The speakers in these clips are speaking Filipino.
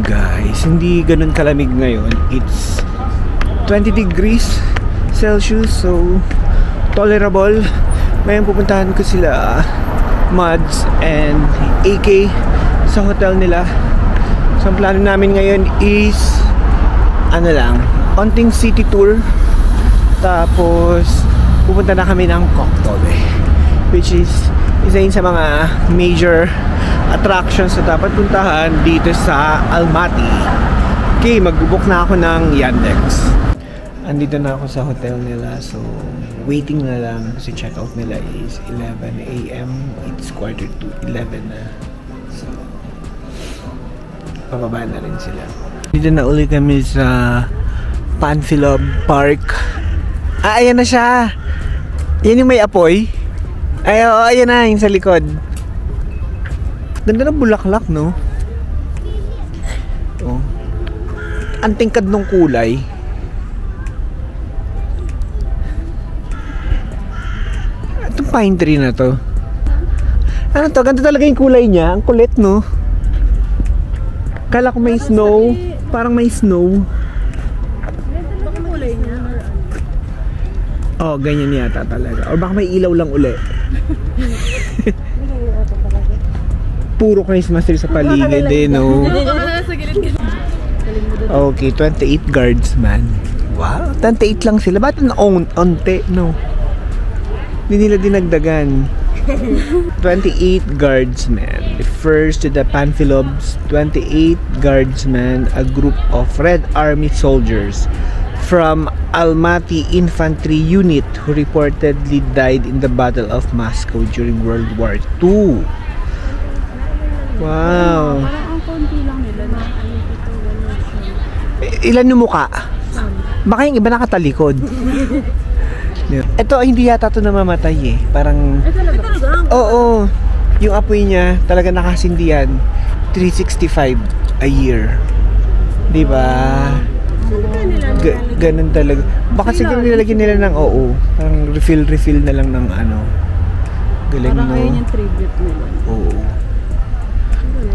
ngayon guys, hindi ganun kalamig ngayon. It's 20 degrees Celsius, so tolerable. Ngayon pupuntahan ko sila Mads and AK sa hotel nila. So ang plano namin ngayon is ano lang, konting city tour, tapos pupunta na kami ng Koktobe, which is isa yun sa mga major attractions na dapat puntahan dito sa Almaty. Okay, mag-book na ako ng Yandex. Andito na ako sa hotel nila, so waiting na lang kasi check-out nila is 11 AM. It's 10:45 na. So pababa na rin sila. Dito na uli kami sa Panfilov Park. Ah, ayan na siya. Yan yung may apoy. Ay, oo, ayan na, yung sa likod. Ganda ng bulaklak, no? Oh. Ang tingkad ng kulay. Itong pine tree na to. Ano to? Ganda talaga yung kulay niya. Ang kulit, no? Kala ko may snow. Parang may snow. Baka kulay niya. Oh, ganyan yata talaga. Or baka may ilaw lang uli. Puro Christmas tree sa paligid eh, no? Okay, 28 guardsmen. Wow, 28 lang sila. Ba't onte, no? Hindi nila dinagdagan. 28 guardsmen refers to the Panfilovs. 28 guardsmen, a group of Red Army soldiers from Almaty Infantry Unit who reportedly died in the Battle of Moscow during World War II. Wow. Parang ang konti lang nila na Ilan yung muka? Baka yung iba nakatalikod. Ito, hindi yata ito namamatay eh. Parang... talaga? Oo. Yung apoy niya, talaga nakasindihan. 365 a year. Diba? Ganun talaga. Baka siguro nilagyan nila ng oo. Parang refill na lang ng ano. Galing, no? Parang ayun yung tribute nila. Oo.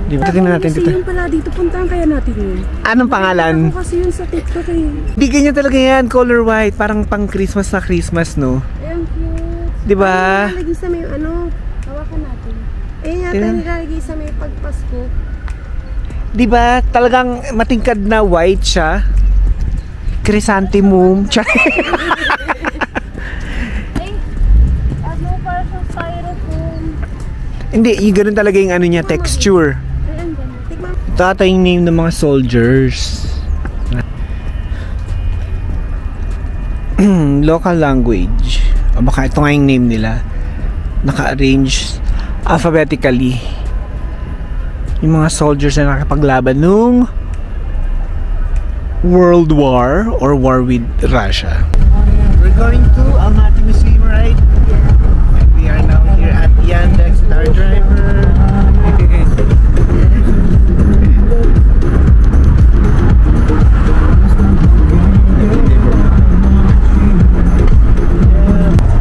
Diba? Tingnan natin dito. Kasi yung pala dito, puntahan kaya natin yun. Anong pangalan? Ako kasi yun sa TikTok eh. Di ganyan talaga yan. Color white. Parang pang Christmas na Christmas, no? Ayan, cute. Diba? Nilalagay sa may ano. Hawakan natin. Ayan yata nilalagay sa may pagpasko. Diba? Talagang matingkad na white siya. Chrysanthemum. Ano, parang sa styrofoam. Hindi, yung ganun talaga yung ano niya, texture. Ayan, ganun. Tignan. Ito ata yung name ng mga soldiers. Local language. O baka ito nga yung name nila. Naka-arrange alphabetically. Yung mga soldiers na nakapaglaban nung World War or War with Russia. We're going to Almaty Museum, right? Yeah. And we are now here at Yandex with our driver.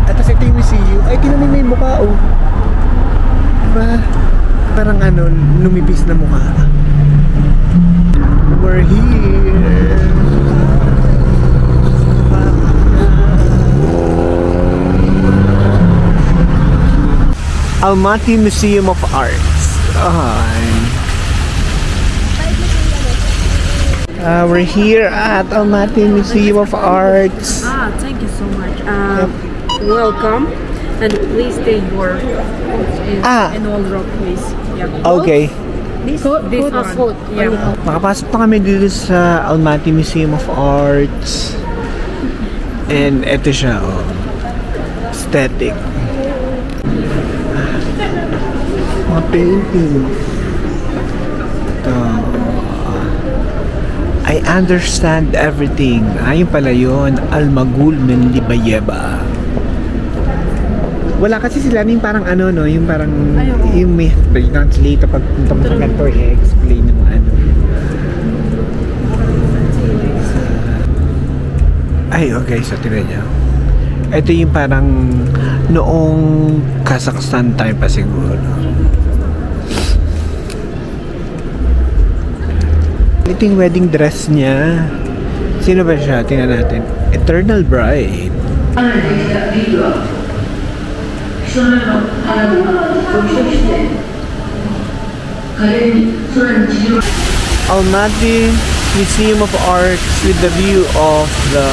At sa ito yung museum, ay kinamin na yung mukha, oh. Diba? Parang ano, lumipis na mukha. We're here. Almaty Museum of Arts. We're here at Almaty Museum of Arts. Thank you so much. Welcome. And please stay your in all rock, please. Yeah. Okay. This one. Yeah. Makapasok na kami dito sa Almaty Museum of Arts. And eto siya, oh. Aesthetic. Mga painting. Ito. I understand everything. Ayun pala yun. Almagul Mendibayeva. Wala kasi sila yung parang ano, no? Yung parang yung may translate pag punta mo sa kanto, i-explain ng ano. Ay, okay. So, tignan niya. Ito yung parang noong Kazakhstan time pa siguro. Ito yung wedding dress niya. Sino ba siya? Tingnan natin. Eternal Bride. Almaty Museum of Arts with the view of the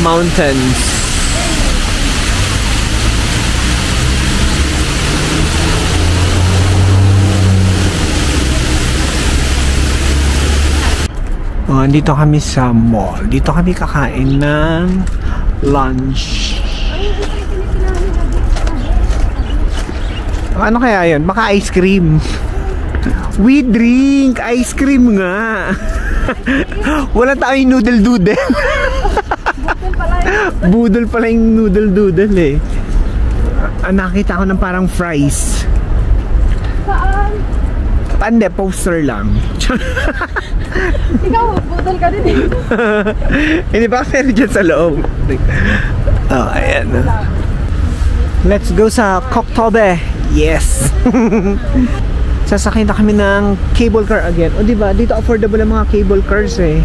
mountains. Dito kami sa mall. Dito kami kakain ng lunch. Ano kaya yun? Baka ice cream. We drink ice cream nga. Wala tayong noodle-doodle. Budol pala yung noodle-doodle eh. Nakita ko ng parang fries. Saan? Pande, poster lang. Ikaw, budol ka din eh. Hindi ba pero dyan sa loob? Oh, ayan. Let's go sa Koktobe. Yes. Sasakay na kami ng cable car again. O diba, dito affordable ang mga cable cars eh.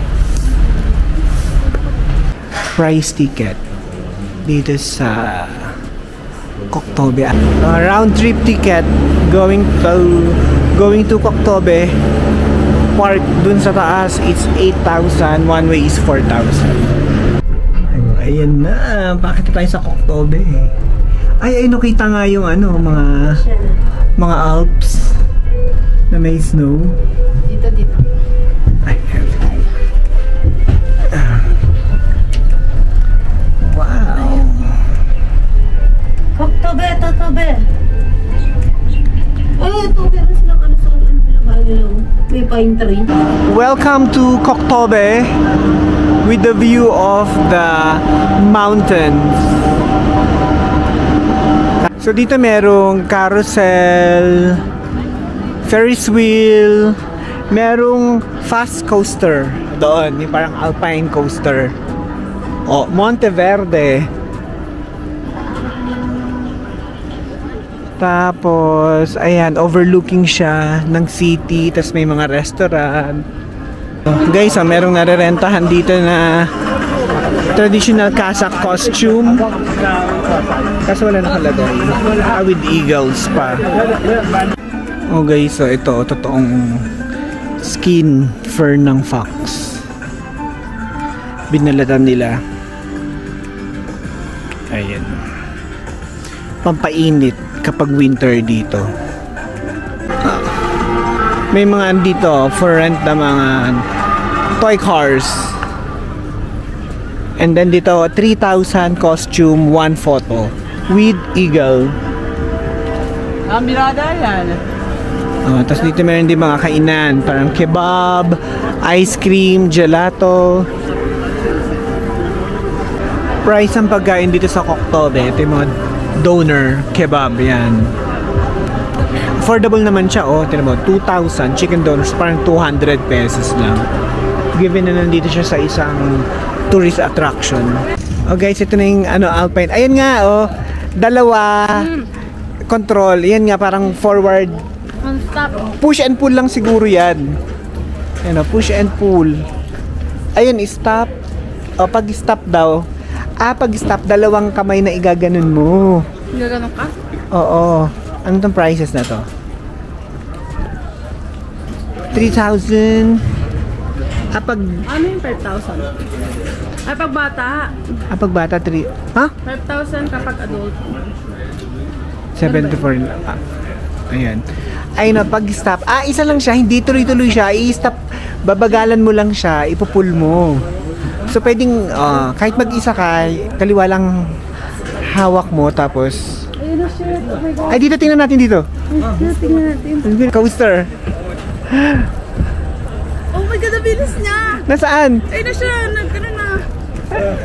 Price ticket dito sa Koktobe. Round trip ticket going to Koktobe. Park dun sa taas, it's 8,000. One way is 4,000. Ayan na. Bakit tayo sa Koktobe? Ay, nakita nga yung ano, mga Alps na may snow. Dito. Ay, wow. Koktobe, Totobe. Ay, ito, meron silang ano sa may pine tree. Welcome to Koktobe with the view of the mountains. So dito merong carousel, Ferris wheel, merong fast coaster doon, yung parang alpine coaster. Oh, Monteverde. Tapos, ayan, overlooking siya ng city, tapos may mga restaurant. Guys, merong narerentahan dito na traditional Kazakh costume. Kaso wala nakalagay. With eagles pa. Oh guys, so ito, totoong skin fur ng fox. Binalatan nila. Ayan. Pampainit kapag winter dito. May mga andito for rent na mga toy cars. And then dito 3,000 costume, 1 photo with eagle. Mirada yan. Tapos dito meron din mga kainan, parang kebab, ice cream, gelato. Price ng pagkain dito sa Koktobe, ito yung mga doner, kebab, yan. Affordable naman siya, oh, tinan mo, 2,000 chicken donors, parang 200 pesos lang. Given na nandito siya sa isang tourist attraction. Oh guys, ito na yung ano, alpine. Ayan nga, oh, dalawa control. Yan nga, parang forward. Push and pull lang siguro yan. Ayan, oh, push and pull. Ayun, stop. O, pag stop daw. Pag stop, dalawang kamay na igaganon mo. Igaganon ka? Oo. Ano tong prices na to? 3,000. Pag... Ano yung 5,000? Pag bata. Pag bata, 3... Ha? 5,000 kapag adult. 74. Ayan. Ayun na, pag stop. Isa lang siya. Hindi tuloy-tuloy siya. I-stop. Babagalan mo lang siya. Ipupul mo. So, pwedeng, kahit mag-isa ka, kaliwa lang hawak mo, tapos... Ayun na, shit. Oh my God. Ay, dito, tingnan natin dito. Tingnan natin. Coaster. Oh my God, nabilis niya. Nasaan? Ayun na siya, nagkaroon na.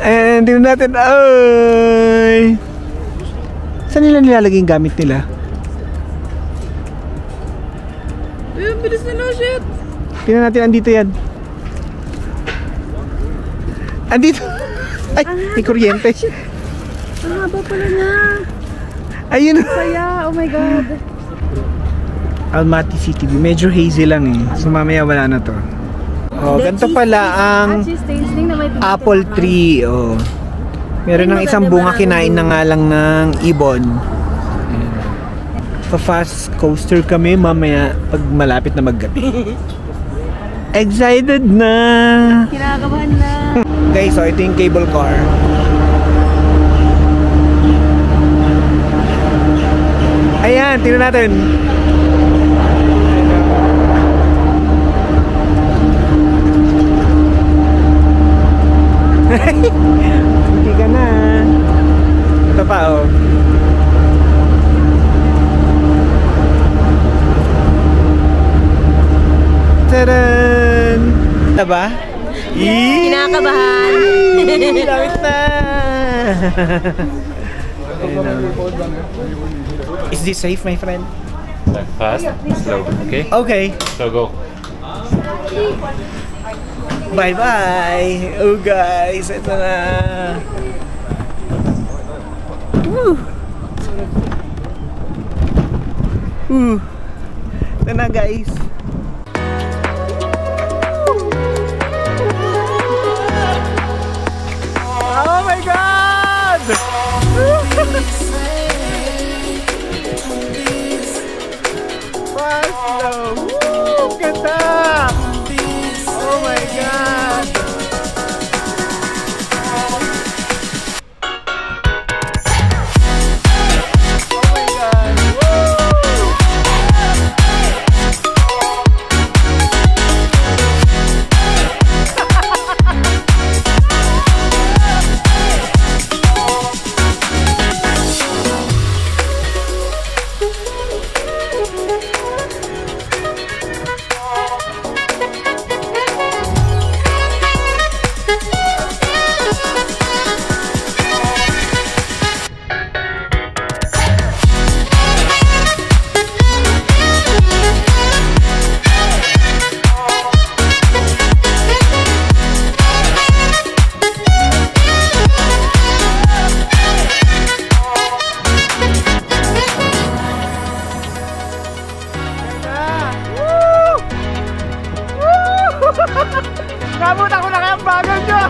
And tingnan natin. Ay! Saan nila nilalagay yung gamit nila? Ayun, bilis nila, shit. Tingnan natin, andito yan. Andito. Ay, may kuryente. Ang haba pala niya. Ayun. Saya, oh my God. Almaty City View. Medyo hazy lang eh. So mamaya wala na to. Oh, ganito pala ang apple tree. Oh. Meron ng isang bunga, kinain na nga lang ng ibon. Pa-fast coaster kami mamaya pag malapit na maggabi. Excited na! Kinakabahan na! Guys, so ito yung cable car. Ayan, tingnan natin. Hindi ka na. Ito pa, oh. Taran! Ito ba? Kinakabahan! Lamit na! Is this safe, my friend? Fast, slow, okay? Okay. So go. Bye-bye! Oh guys, ito na! Woo! Ito na guys! Oh my God! Fast slow! Woo! Ganda! Oh my God! Nabot ako na kayang bagal nyo!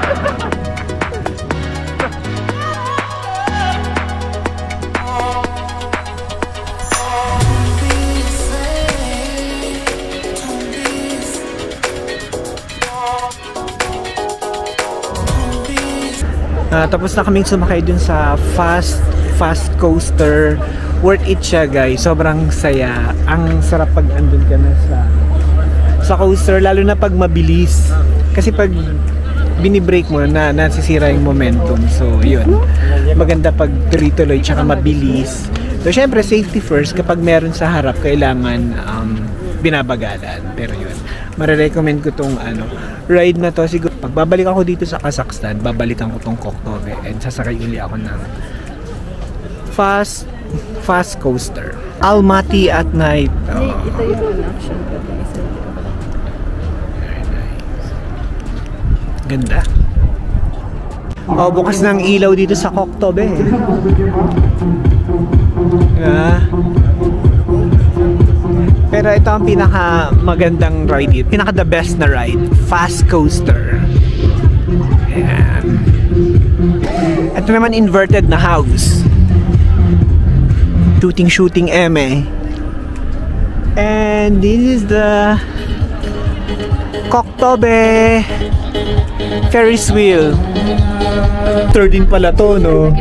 Tapos na kaming sumakay dun sa fast coaster. Worth it siya guys, sobrang saya. Ang sarap pag andun ka na sa coaster, lalo na pag mabilis. Kasi pag binibreak mo na nasisira yung momentum. So yun, maganda pag tuloy-tuloy tsaka mabilis. So syempre safety first, kapag meron sa harap kailangan binabagalan. Pero yun, marirecommend ko tong ride na to. Siguro pag babalik ako dito sa Kazakhstan, babalikan ko tong Koktobe and sasakay uli ako ng fast coaster. Almaty at night. Ito yung action. Ganda. Oh, bukas ng ilaw dito sa Koktobe. Pero ito ang pinaka magandang ride dito. Pinaka the best na ride. Fast coaster. Ayan. Ito naman inverted na house. Shooting eme. And this is the Koktobe Ferris wheel. 13 pala to, no?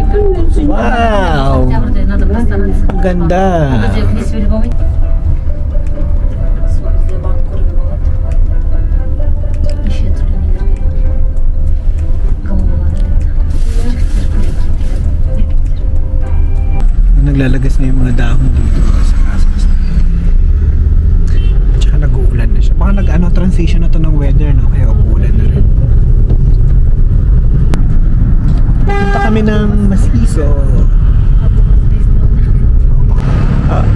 Wow! Ang ganda! Naglalagas na yung mga dahon dito sa kasas. Tsaka nag-uulan na siya. Baka transition na to ng weather, no? Kaya uulan na rin. Punta kami ng Masiso.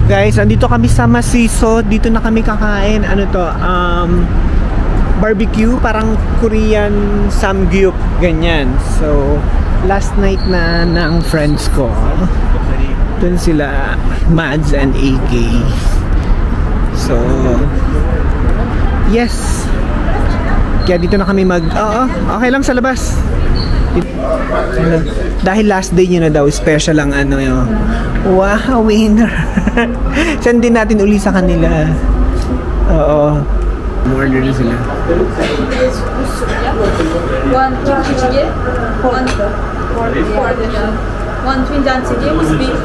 Guys, andito kami sa Masiso. Dito na kami kakain. Ano to? Barbecue. Parang Korean samgyup. Ganyan. So, last night na ng friends ko. Doon sila, Mads and AK. So, yes. Kaya dito na kami okay lang sa labas. Dahil last day nyo na daw, special ang ano yun. Wow, winner. Send din natin uli sa kanila. Oo. Order na sila. One kimchi, one 된장찌개 with beef,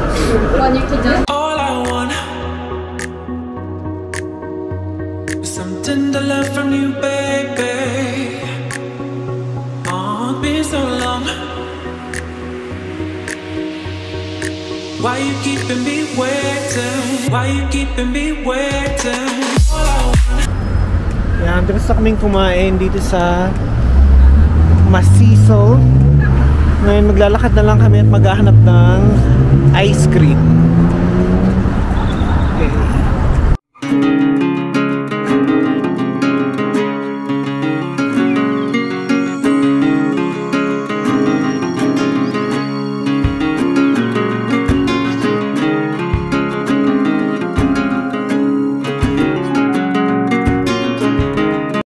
one 육개장. All I want is some tender love from you, baby. Oh, it's been so long. Why you keeping me waiting? Why you keeping me waiting? All I want. Yan, tapos na kaming kumain dito sa Masiso. Ngayon maglalakad na lang kami at maghahanap ng ice cream.